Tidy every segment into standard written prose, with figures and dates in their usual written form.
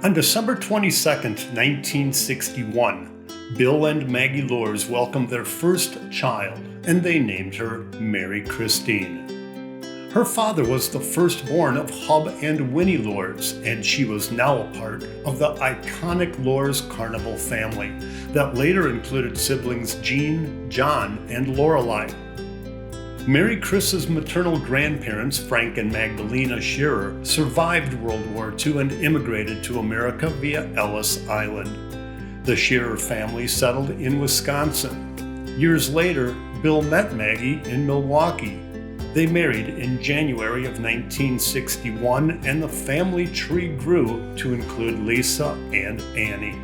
On December 22nd, 1961, Bill and Maggie Lors welcomed their first child, and they named her Mary Christine. Her father was the firstborn of Hub and Winnie Lors, and she was now a part of the iconic Lors Carnival family that later included siblings Jean, John, and Lorelei. Mary Chris's maternal grandparents, Frank and Magdalena Shearer, survived World War II and immigrated to America via Ellis Island. The Shearer family settled in Wisconsin. Years later, Bill met Maggie in Milwaukee. They married in January of 1961, and the family tree grew to include Lisa and Annie.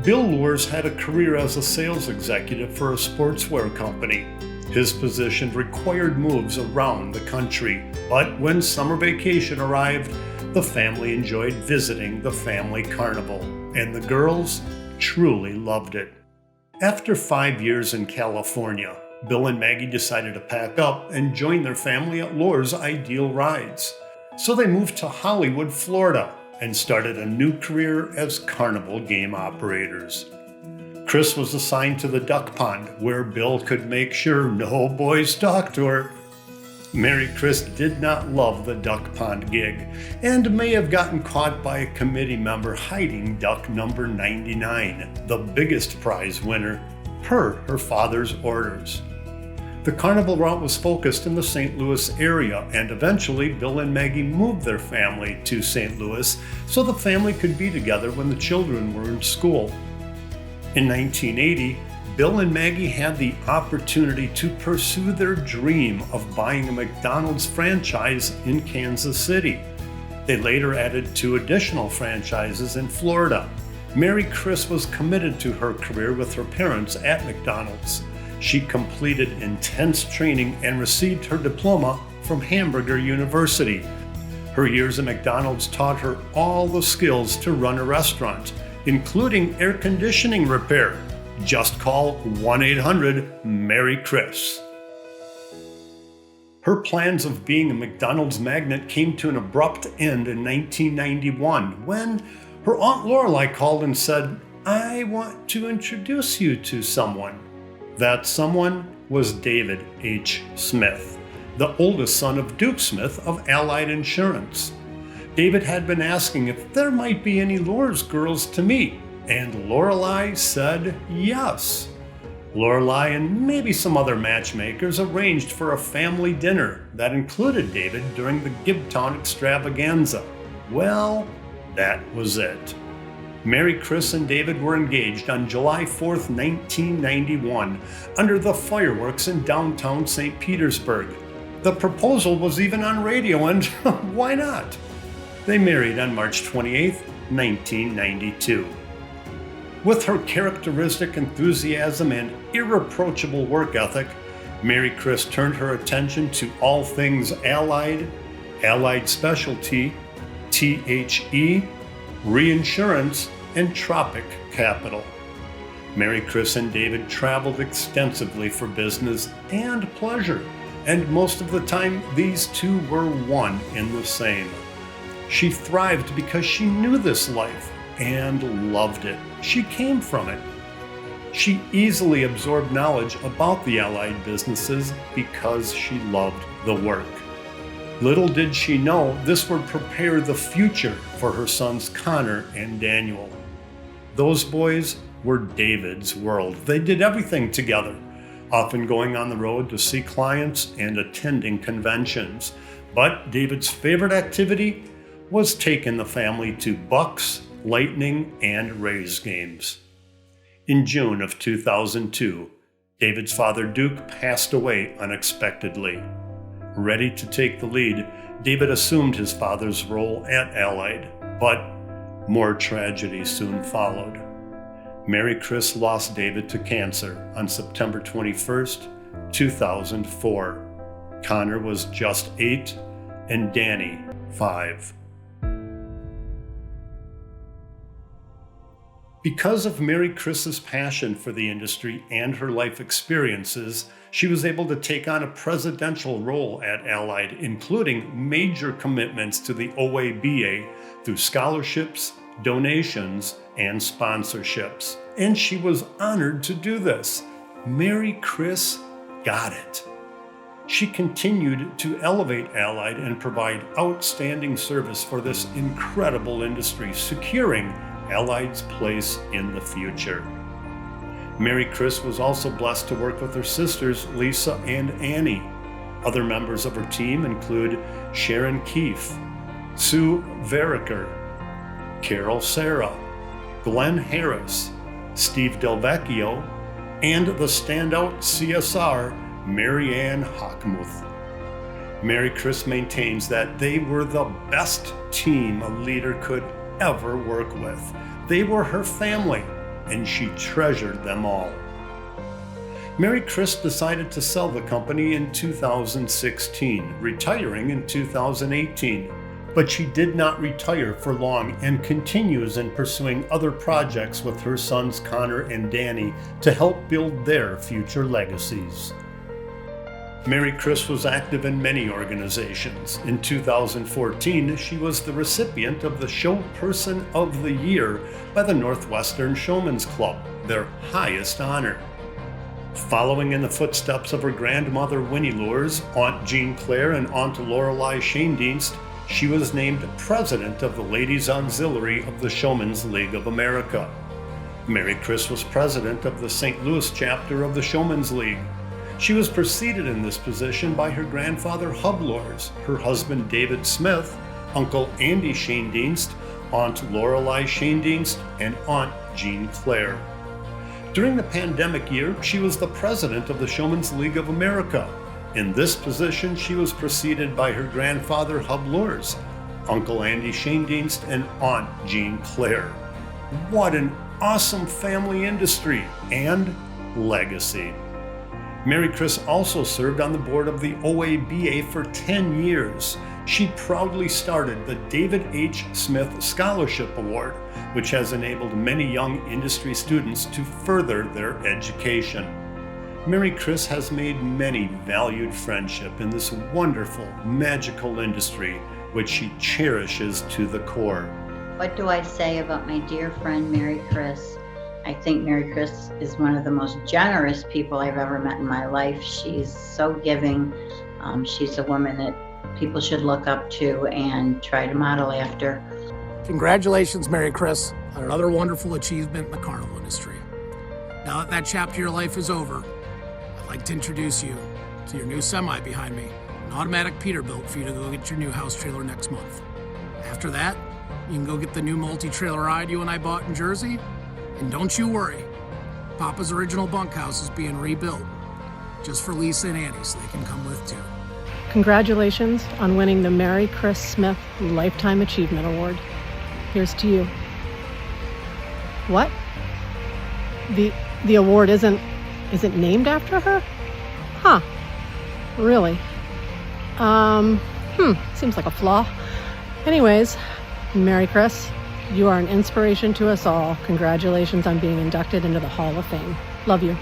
Bill Lors had a career as a sales executive for a sportswear company. His position required moves around the country, but when summer vacation arrived, the family enjoyed visiting the family carnival, and the girls truly loved it. After 5 years in California, Bill and Maggie decided to pack up and join their family at Lors Ideal Rides. So they moved to Hollywood, Florida, and started a new career as carnival game operators. Chris was assigned to the duck pond, where Bill could make sure no boys talked to her. Mary Chris did not love the duck pond gig, and may have gotten caught by a committee member hiding duck number 99, the biggest prize winner, per her father's orders. The carnival route was focused in the St. Louis area, and eventually Bill and Maggie moved their family to St. Louis so the family could be together when the children were in school. In 1980, Bill and Maggie had the opportunity to pursue their dream of buying a McDonald's franchise in Kansas City. They later added 2 additional franchises in Florida. Mary Chris was committed to her career with her parents at McDonald's. She completed intense training and received her diploma from Hamburger University. Her years at McDonald's taught her all the skills to run a restaurant, including air conditioning repair. Just call 1-800-MARY-CHRIS. Her plans of being a McDonald's magnate came to an abrupt end in 1991 when her Aunt Lorelei called and said, "I want to introduce you to someone." That someone was David H. Smith, the oldest son of Duke Smith of Allied Insurance. David had been asking if there might be any Lors girls to meet, and Lorelei said yes. Lorelei and maybe some other matchmakers arranged for a family dinner that included David during the Gibtown extravaganza. Well, that was it. Mary Chris and David were engaged on July 4th, 1991, under the fireworks in downtown St. Petersburg. The proposal was even on radio, and why not? They married on March 28, 1992. With her characteristic enthusiasm and irreproachable work ethic, Mary Chris turned her attention to all things Allied, Allied Specialty, THE, reinsurance, and Tropic Capital. Mary Chris and David traveled extensively for business and pleasure, and most of the time these two were one in the same. She thrived because she knew this life and loved it. She came from it. She easily absorbed knowledge about the Allied businesses because she loved the work. Little did she know this would prepare the future for her sons Connor and Daniel. Those boys were David's world. They did everything together, often going on the road to see clients and attending conventions. But David's favorite activity was taking the family to Bucks, Lightning, and Rays games. In June of 2002, David's father Duke passed away unexpectedly. Ready to take the lead, David assumed his father's role at Allied, but more tragedy soon followed. Mary Chris lost David to cancer on September 21st, 2004. Connor was just 8 and Danny 5. Because of Mary Chris's passion for the industry and her life experiences, she was able to take on a presidential role at Allied, including major commitments to the OABA through scholarships, donations, and sponsorships. And she was honored to do this. Mary Chris got it. She continued to elevate Allied and provide outstanding service for this incredible industry, securing Allied's place in the future. Mary Chris was also blessed to work with her sisters, Lisa and Annie. Other members of her team include Sharon Keefe, Sue Veriker, Carol Sarah, Glenn Harris, Steve Delvecchio, and the standout CSR, Mary Ann Hockmuth. Mary Chris maintains that they were the best team a leader could ever work with. They were her family, and she treasured them all. Mary Chris decided to sell the company in 2016, retiring in 2018. But she did not retire for long and continues in pursuing other projects with her sons Connor and Danny to help build their future legacies. Mary Chris was active in many organizations. In 2014, she was the recipient of the Showperson of the Year by the Northwestern Showmen's Club, their highest honor. Following in the footsteps of her grandmother Winnie Lures, Aunt Jean Claire, and Aunt Lorelei Schoendienst, she was named president of the Ladies Auxiliary of the Showmen's League of America. Mary Chris was president of the St. Louis chapter of the Showmen's League. She was preceded in this position by her grandfather Hub Lures, her husband David Smith, Uncle Andy Schoendienst, Aunt Lorelei Schoendienst, and Aunt Jean Claire. During the pandemic year, she was the president of the Showmen's League of America. In this position, she was preceded by her grandfather Hub Lures, Uncle Andy Schoendienst, and Aunt Jean Claire. What an awesome family industry and legacy. Mary Chris also served on the board of the OABA for 10 years. She proudly started the David H. Smith Scholarship Award, which has enabled many young industry students to further their education. Mary Chris has made many valued friendships in this wonderful, magical industry, which she cherishes to the core. What do I say about my dear friend Mary Chris? I think Mary Chris is one of the most generous people I've ever met in my life. She's so giving. She's a woman that people should look up to and try to model after. Congratulations, Mary Chris, on another wonderful achievement in the carnival industry. Now that that chapter of your life is over, I'd like to introduce you to your new semi behind me, an automatic Peterbilt for you to go get your new house trailer next month. After that, you can go get the new multi-trailer ride you and I bought in Jersey. And don't you worry, Papa's original bunkhouse is being rebuilt just for Lisa and Annie so they can come with too. Congratulations on winning the Mary Chris Smith Lifetime Achievement Award. Here's to you. What? The award isn't named after her? Huh. Really? Seems like a flaw. Anyways, Mary Chris, you are an inspiration to us all. Congratulations on being inducted into the Hall of Fame. Love you.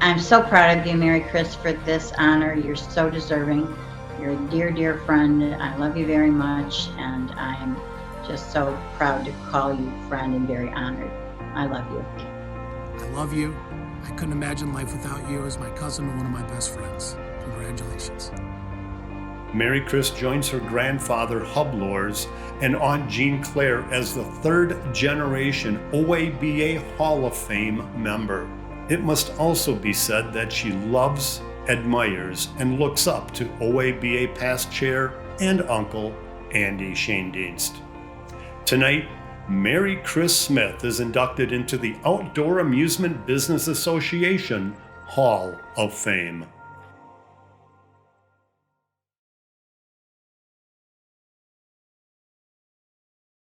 I'm so proud of you, Mary Chris, for this honor. You're so deserving. You're a dear, dear friend. I love you very much, and I'm just so proud to call you friend and very honored. I love you. I love you. I couldn't imagine life without you as my cousin and one of my best friends. Congratulations. Mary Chris joins her grandfather Hub Lures and Aunt Jean Claire as the third generation OABA Hall of Fame member. It must also be said that she loves, admires, and looks up to OABA past chair and uncle Andy Schoendienst. Tonight, Mary Chris Smith is inducted into the Outdoor Amusement Business Association Hall of Fame.